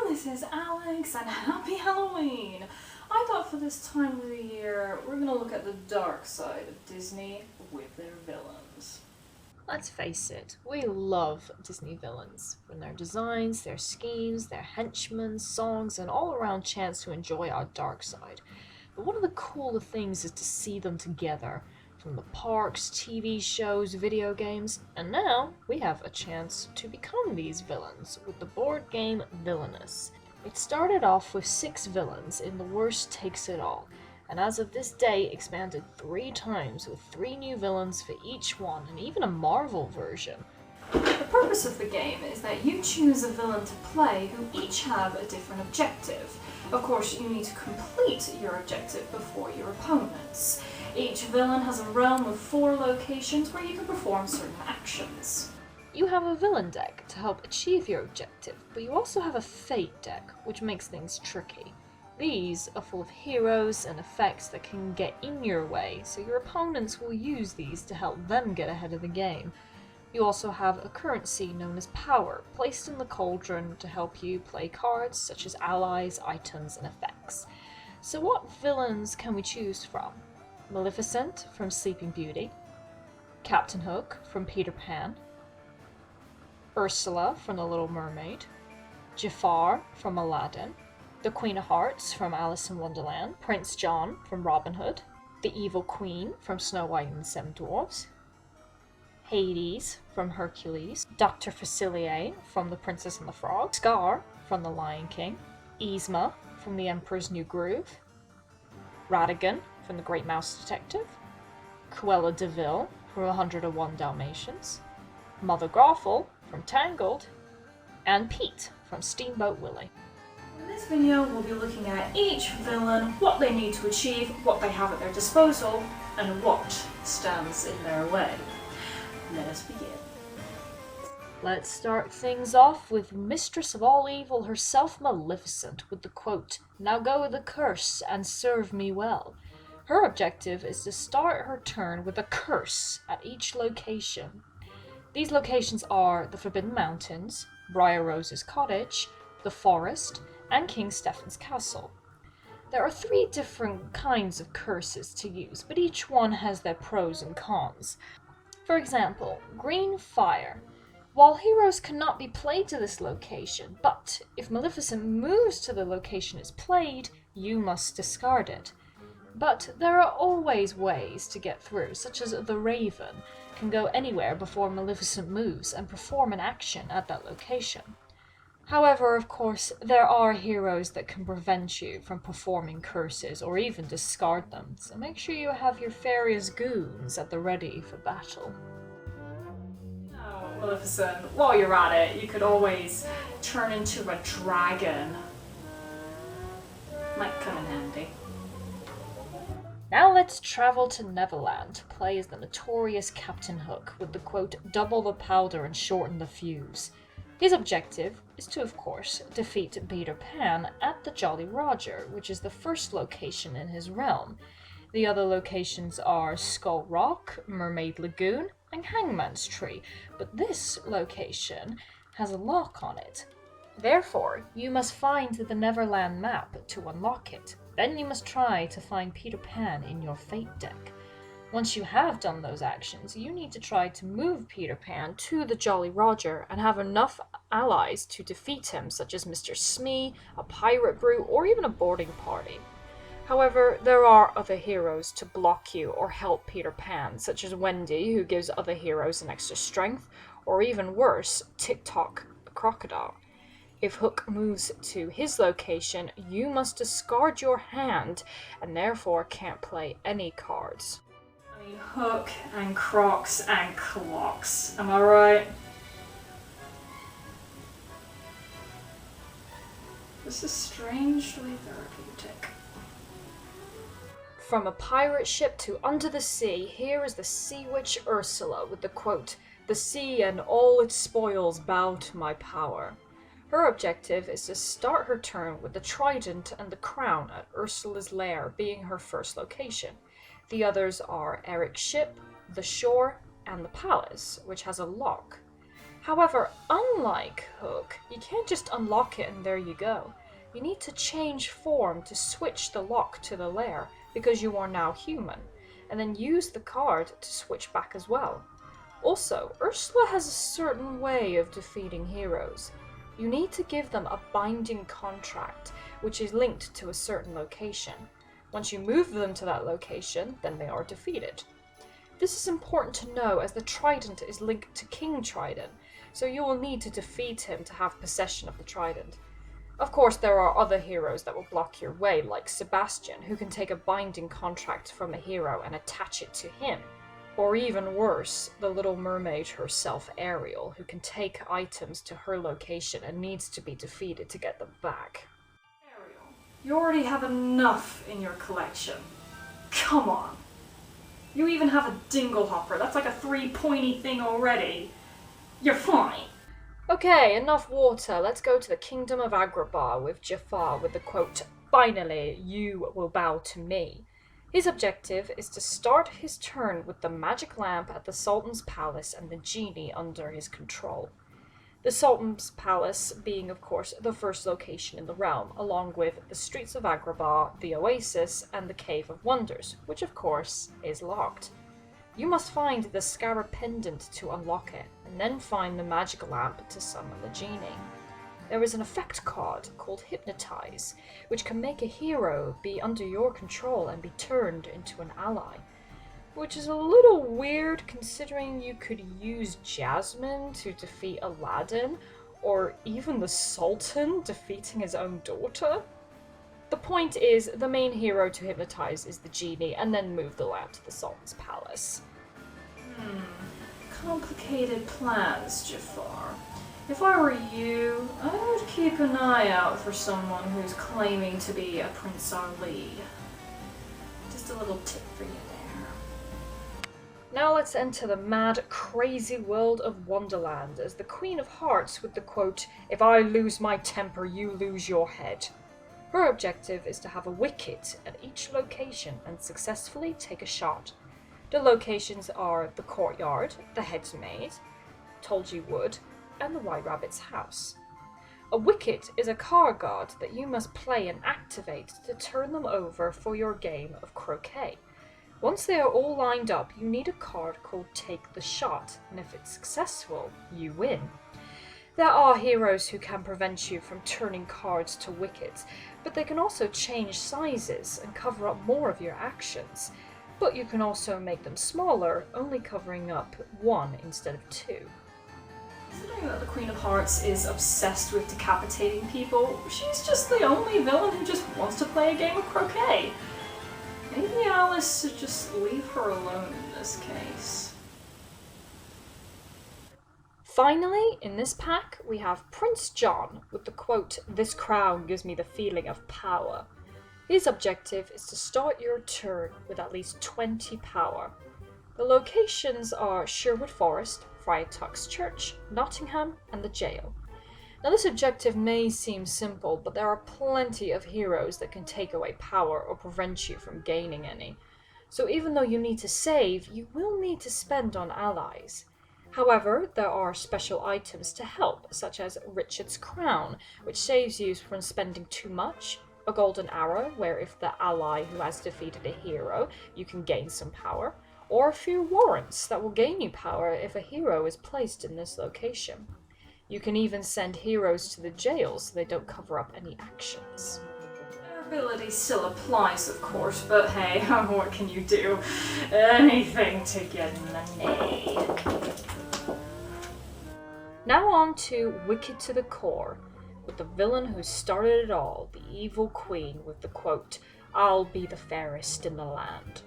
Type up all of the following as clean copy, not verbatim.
this is Alex, and happy Halloween! I thought for this time of the year, we're gonna look at the dark side of Disney with their villains. Let's face it, we love Disney villains. From their designs, their schemes, their henchmen, songs, and all-around chance to enjoy our dark side. But one of the cooler things is to see them together. From the parks, TV shows, video games, and now we have a chance to become these villains with the board game Villainous. It started off with 6 villains in The Worst Takes It All, and as of this day expanded 3 times with 3 new villains for each one, and even a Marvel version. The purpose of the game is that you choose a villain to play who each have a different objective. Of course, you need to complete your objective before your opponents. Each villain has a realm of 4 locations where you can perform certain actions. You have a villain deck to help achieve your objective, but you also have a fate deck, which makes things tricky. These are full of heroes and effects that can get in your way, so your opponents will use these to help them get ahead of the game. You also have a currency known as power, placed in the cauldron to help you play cards such as allies, items, and effects. So what villains can we choose from? Maleficent from Sleeping Beauty, Captain Hook from Peter Pan, Ursula from The Little Mermaid, Jafar from Aladdin, the Queen of Hearts from Alice in Wonderland, Prince John from Robin Hood, the Evil Queen from Snow White and the 7 Dwarfs, Hades from Hercules, Dr. Facilier from The Princess and the Frog, Scar from The Lion King, Yzma from The Emperor's New Groove, Radican from The Great Mouse Detective, Cruella de Vil from 101 Dalmatians, Mother Gothel from Tangled, and Pete from Steamboat Willie. In this video, we'll be looking at each villain, what they need to achieve, what they have at their disposal, and what stands in their way. Let us begin. Let's start things off with Mistress of all evil herself, Maleficent, with the quote, "Now go with the curse and serve me well." Her objective is to start her turn with a curse at each location. These locations are the Forbidden Mountains, Briar Rose's cottage, the forest, and King Stephen's castle. There are 3 different kinds of curses to use, but each one has their pros and cons. For example, Green Fire. While heroes cannot be played to this location, but if Maleficent moves to the location it's played, you must discard it. But there are always ways to get through, such as the Raven can go anywhere before Maleficent moves and perform an action at that location. However, of course, there are heroes that can prevent you from performing curses or even discard them, so make sure you have your various goons at the ready for battle. Now, Maleficent, while you're at it, you could always turn into a dragon. Might come in handy. Now let's travel to Neverland to play as the notorious Captain Hook with the quote, "Double the powder and shorten the fuse." His objective is to, of course, defeat Peter Pan at the Jolly Roger, which is the first location in his realm. The other locations are Skull Rock, Mermaid Lagoon, and Hangman's Tree, but this location has a lock on it. Therefore, you must find the Neverland map to unlock it. Then you must try to find Peter Pan in your fate deck. Once you have done those actions, you need to try to move Peter Pan to the Jolly Roger and have enough allies to defeat him, such as Mr. Smee, a pirate brew, or even a boarding party. However, there are other heroes to block you or help Peter Pan, such as Wendy, who gives other heroes an extra strength, or even worse, TikTok the crocodile. If Hook moves to his location, you must discard your hand and therefore can't play any cards. I mean, Hook and Crocs and Clocks, am I right? This is strangely therapeutic. From a pirate ship to under the sea, here is the Sea Witch Ursula with the quote, "The sea and all its spoils bow to my power." Her objective is to start her turn with the trident and the crown at Ursula's lair being her first location. The others are Eric's ship, the shore, and the palace, which has a lock. However, unlike Hook, you can't just unlock it and there you go. You need to change form to switch the lock to the lair, because you are now human, and then use the card to switch back as well. Also, Ursula has a certain way of defeating heroes. You need to give them a binding contract, which is linked to a certain location. Once you move them to that location, then they are defeated. This is important to know as the trident is linked to King Trident, so you will need to defeat him to have possession of the trident. Of course, there are other heroes that will block your way, like Sebastian, who can take a binding contract from a hero and attach it to him. Or even worse, the Little Mermaid herself, Ariel, who can take items to her location and needs to be defeated to get them back. Ariel, you already have enough in your collection. Come on. You even have a dinglehopper. That's like a 3-pointy thing already. You're fine. Okay, enough water. Let's go to the Kingdom of Agrabah with Jafar with the quote, "Finally, you will bow to me." His objective is to start his turn with the magic lamp at the Sultan's palace and the genie under his control. The Sultan's palace being, of course, the first location in the realm, along with the streets of Agrabah, the oasis, and the Cave of Wonders, which of course is locked. You must find the scarab pendant to unlock it, and then find the magic lamp to summon the genie. There is an effect card called Hypnotize, which can make a hero be under your control and be turned into an ally. Which is a little weird considering you could use Jasmine to defeat Aladdin, or even the Sultan defeating his own daughter. The point is, the main hero to hypnotize is the genie, and then move the lamp to the Sultan's palace. Complicated plans, Jafar. If I were you, I would keep an eye out for someone who's claiming to be a Prince Ali. Just a little tip for you there. Now let's enter the mad, crazy world of Wonderland as the Queen of Hearts with the quote, "If I lose my temper, you lose your head." Her objective is to have a wicket at each location and successfully take a shot. The locations are the courtyard, the head's maid, told you would, and the White Rabbit's house. A wicket is a card guard that you must play and activate to turn them over for your game of croquet. Once they are all lined up, you need a card called Take the Shot, and if it's successful, you win. There are heroes who can prevent you from turning cards to wickets, but they can also change sizes and cover up more of your actions. But you can also make them smaller, only covering up one instead of two. Considering that the Queen of Hearts is obsessed with decapitating people, she's just the only villain who just wants to play a game of croquet. Maybe Alice should just leave her alone in this case. Finally, in this pack, we have Prince John with the quote, "This crown gives me the feeling of power." His objective is to start your turn with at least 20 power. The locations are Sherwood Forest, Friar Tuck's Church, Nottingham, and the jail. Now this objective may seem simple, but there are plenty of heroes that can take away power or prevent you from gaining any. So even though you need to save, you will need to spend on allies. However, there are special items to help, such as Richard's Crown, which saves you from spending too much, a golden arrow, where if the ally who has defeated a hero, you can gain some power, or a few warrants that will gain you power if a hero is placed in this location. You can even send heroes to the jail so they don't cover up any actions. Their ability still applies, of course, but hey, what can you do? Anything to get money. Now on to Wicked to the Core, with the villain who started it all, the evil queen with the quote, "I'll be the fairest in the land."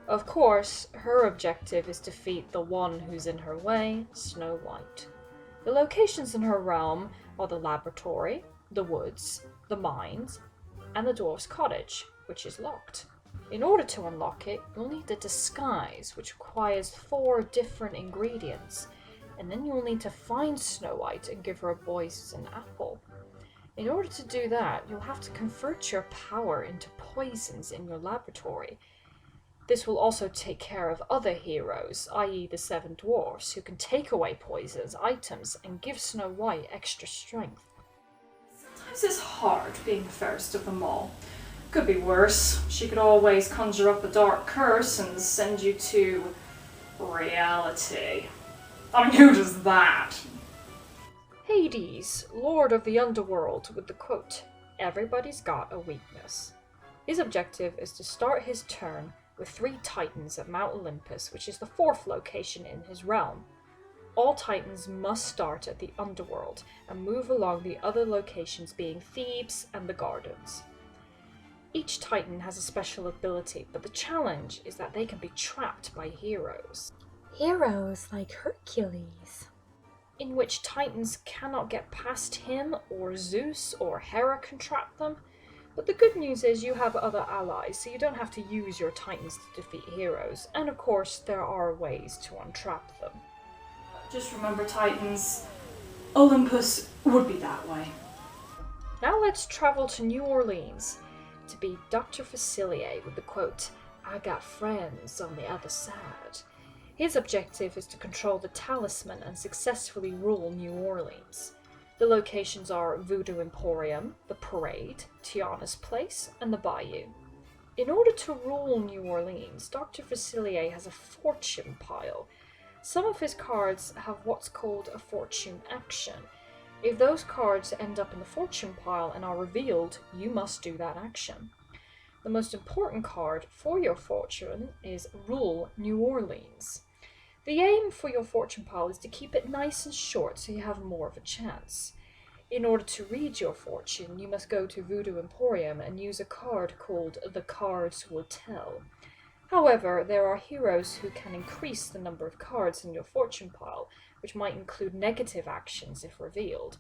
Of course, her objective is to defeat the one who's in her way, Snow White. The locations in her realm are the laboratory, the woods, the mines, and the dwarf's cottage, which is locked. In order to unlock it, you'll need a disguise, which requires 4 different ingredients, and then you'll need to find Snow White and give her a poison apple. In order to do that, you'll have to convert your power into poisons in your laboratory. This will also take care of other heroes, i.e. the 7 dwarfs, who can take away poisons, items, and give Snow White extra strength. Sometimes it's hard being the fairest of them all. Could be worse. She could always conjure up a dark curse and send you to reality. I mean, who does that? Hades, Lord of the Underworld, with the quote, "Everybody's got a weakness." His objective is to start his turn with 3 titans at Mount Olympus, which is the 4th location in his realm. All titans must start at the Underworld and move along the other locations, being Thebes and the Gardens. Each titan has a special ability, but the challenge is that they can be trapped by heroes. Heroes like Hercules. In which titans cannot get past him, or Zeus or Hera can trap them. But the good news is you have other allies, so you don't have to use your titans to defeat heroes, and of course there are ways to untrap them. Just remember, titans, Olympus would be that way. Now let's travel to New Orleans to be Dr. Facilier with the quote, "I got friends on the other side." His objective is to control the talisman and successfully rule New Orleans. The locations are Voodoo Emporium, the Parade, Tiana's Place, and the Bayou. In order to rule New Orleans, Dr. Facilier has a fortune pile. Some of his cards have what's called a fortune action. If those cards end up in the fortune pile and are revealed, you must do that action. The most important card for your fortune is Rule New Orleans. The aim for your fortune pile is to keep it nice and short so you have more of a chance. In order to read your fortune, you must go to Voodoo Emporium and use a card called The Cards Will Tell. However, there are heroes who can increase the number of cards in your fortune pile, which might include negative actions if revealed.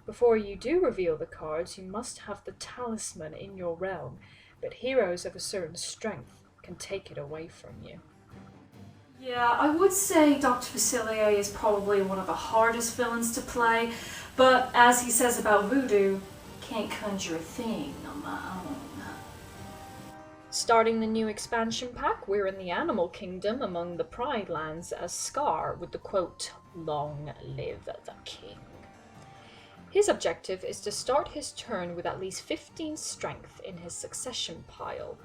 Before you do reveal the cards, you must have the talisman in your realm, but heroes of a certain strength can take it away from you. Yeah, I would say Dr. Facilier is probably one of the hardest villains to play, but as he says about Voodoo, can't conjure a thing on my own. Starting the new expansion pack, we're in the Animal Kingdom among the Pride Lands as Scar with the quote, "Long live the king." His objective is to start his turn with at least 15 strength in his succession pile.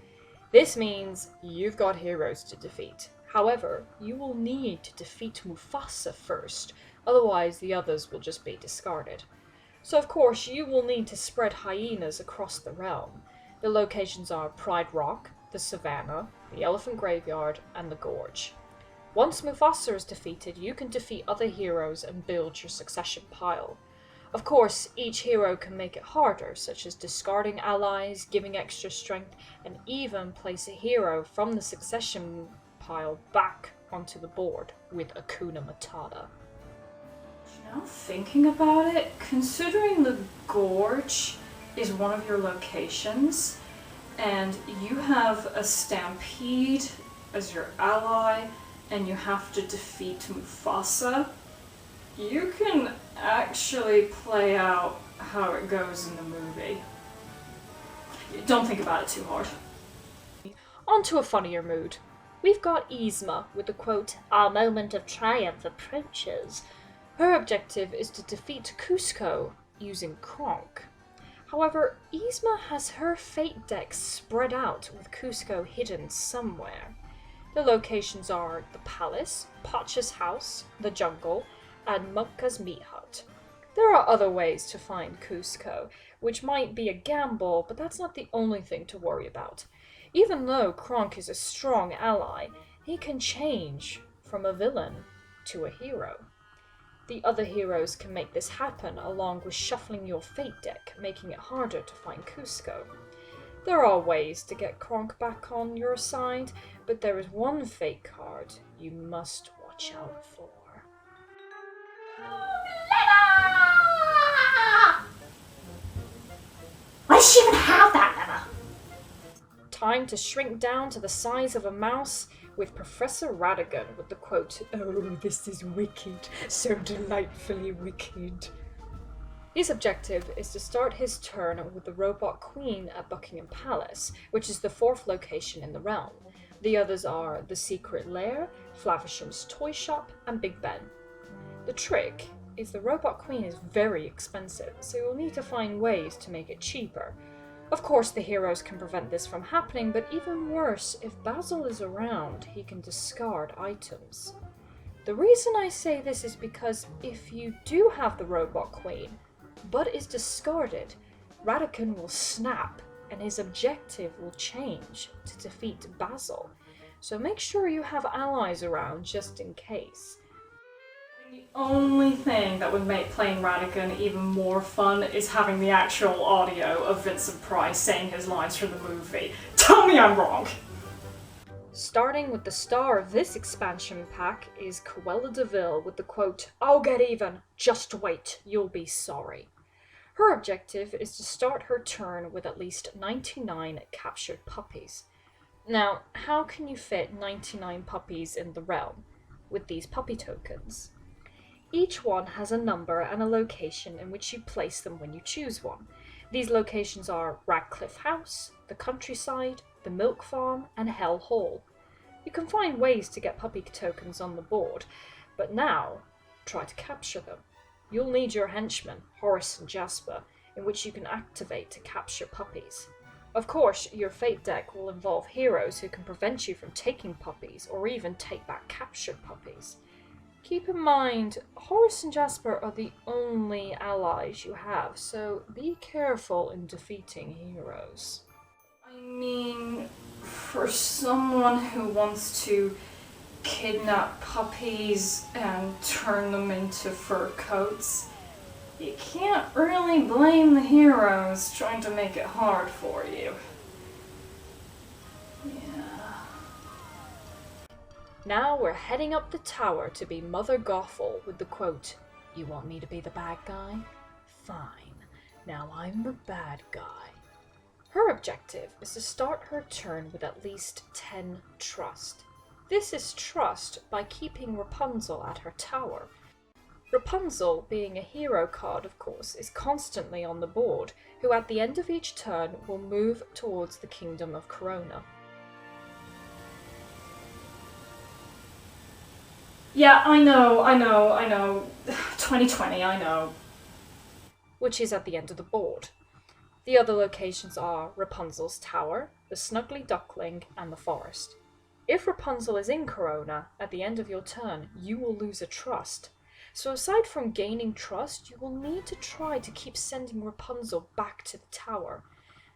This means you've got heroes to defeat. However, you will need to defeat Mufasa first, otherwise the others will just be discarded. So of course you will need to spread hyenas across the realm. The locations are Pride Rock, the Savannah, the Elephant Graveyard, and the Gorge. Once Mufasa is defeated, you can defeat other heroes and build your succession pile. Of course, each hero can make it harder, such as discarding allies, giving extra strength, and even place a hero from the succession pile back onto the board with Hakuna Matata. Now thinking about it, considering the Gorge is one of your locations, and you have a Stampede as your ally, and you have to defeat Mufasa, you can actually play out how it goes in the movie. Don't think about it too hard. On to a funnier mood. We've got Yzma with the quote, "Our moment of triumph approaches." Her objective is to defeat Cusco using Kronk. However, Yzma has her fate deck spread out with Cusco hidden somewhere. The locations are the Palace, Pacha's House, the Jungle, and Mukka's Meat Hut. There are other ways to find Cusco, which might be a gamble, but that's not the only thing to worry about. Even though Kronk is a strong ally, he can change from a villain to a hero. The other heroes can make this happen along with shuffling your fate deck, making it harder to find Cusco. There are ways to get Kronk back on your side, but there is one fate card you must watch out for. Why does she even have that letter? Time to shrink down to the size of a mouse with Professor Radican with the quote, "Oh, this is wicked, so delightfully wicked." His objective is to start his turn with the Robot Queen at Buckingham Palace, which is the 4th location in the realm. The others are The Secret Lair, Flavisham's Toy Shop, and Big Ben. The trick is the Robot Queen is very expensive, so you'll need to find ways to make it cheaper. Of course, the heroes can prevent this from happening, but even worse, if Basil is around, he can discard items. The reason I say this is because if you do have the Robot Queen, but is discarded, Radican will snap, and his objective will change to defeat Basil. So make sure you have allies around just in case. The only thing that would make playing Radican even more fun is having the actual audio of Vincent Price saying his lines from the movie. Tell me I'm wrong! Starting with the star of this expansion pack is Cruella de Vil with the quote, "I'll get even, just wait, you'll be sorry." Her objective is to start her turn with at least 99 captured puppies. Now, how can you fit 99 puppies in the realm with these puppy tokens? Each one has a number and a location in which you place them when you choose one. These locations are Radcliffe House, the countryside, the milk farm, and Hell Hall. You can find ways to get puppy tokens on the board, but now, try to capture them. You'll need your henchmen, Horace and Jasper, in which you can activate to capture puppies. Of course, your fate deck will involve heroes who can prevent you from taking puppies, or even take back captured puppies. Keep in mind, Horace and Jasper are the only allies you have, so be careful in defeating heroes. I mean, for someone who wants to kidnap puppies and turn them into fur coats, you can't really blame the heroes trying to make it hard for you. Yeah. Now we're heading up the tower to be Mother Gothel with the quote, "You want me to be the bad guy? Fine. Now I'm the bad guy." Her objective is to start her turn with at least 10 trust. This is trust by keeping Rapunzel at her tower. Rapunzel, being a hero card of course, is constantly on the board, who at the end of each turn will move towards the Kingdom of Corona. Yeah, I know. 2020, I know. Which is at the end of the board. The other locations are Rapunzel's tower, the Snuggly Duckling, and the forest. If Rapunzel is in Corona, at the end of your turn, you will lose a trust. So aside from gaining trust, you will need to try to keep sending Rapunzel back to the tower.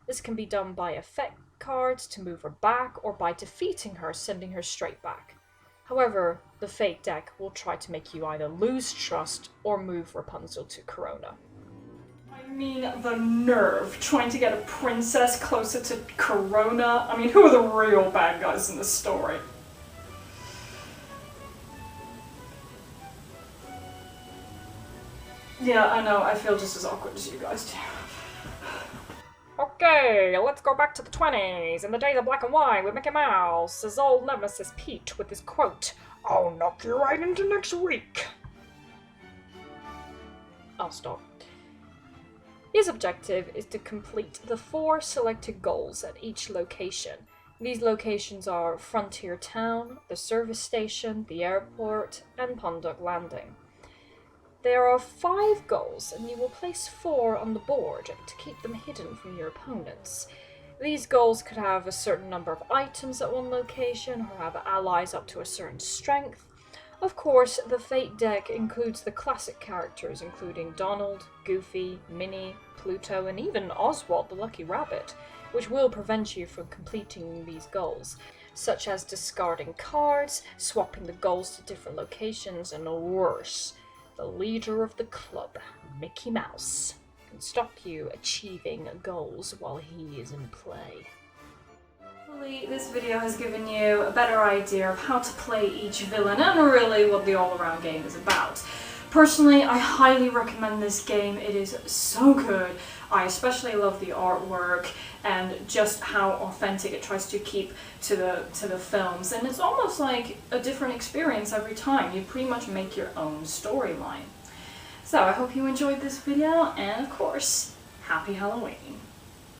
This can be done by effect cards to move her back, or by defeating her, sending her straight back. However, the Fate deck will try to make you either lose trust or move Rapunzel to Corona. I mean, the nerve, trying to get a princess closer to Corona. I mean, who are the real bad guys in this story? Yeah, I know, I feel just as awkward as you guys do. Okay, let's go back to the 20s, in the days of black and white with Mickey Mouse, his old nemesis Peach with his quote, "I'll knock you right into next week." I'll stop. His objective is to complete the 4 selected goals at each location. These locations are Frontier Town, the service station, the airport, and Ponduk Landing. There are 5 goals, and you will place 4 on the board to keep them hidden from your opponents. These goals could have a certain number of items at one location, or have allies up to a certain strength. Of course, the Fate deck includes the classic characters, including Donald, Goofy, Minnie, Pluto, and even Oswald the Lucky Rabbit, which will prevent you from completing these goals, such as discarding cards, swapping the goals to different locations, and worse, the leader of the club, Mickey Mouse, can stop you achieving goals while he is in play. Hopefully this video has given you a better idea of how to play each villain and really what the all-around game is about. Personally, I highly recommend this game. It is so good. I especially love the artwork and just how authentic it tries to keep to the films. And it's almost like a different experience every time. You pretty much make your own storyline. So I hope you enjoyed this video, and of course, happy Halloween!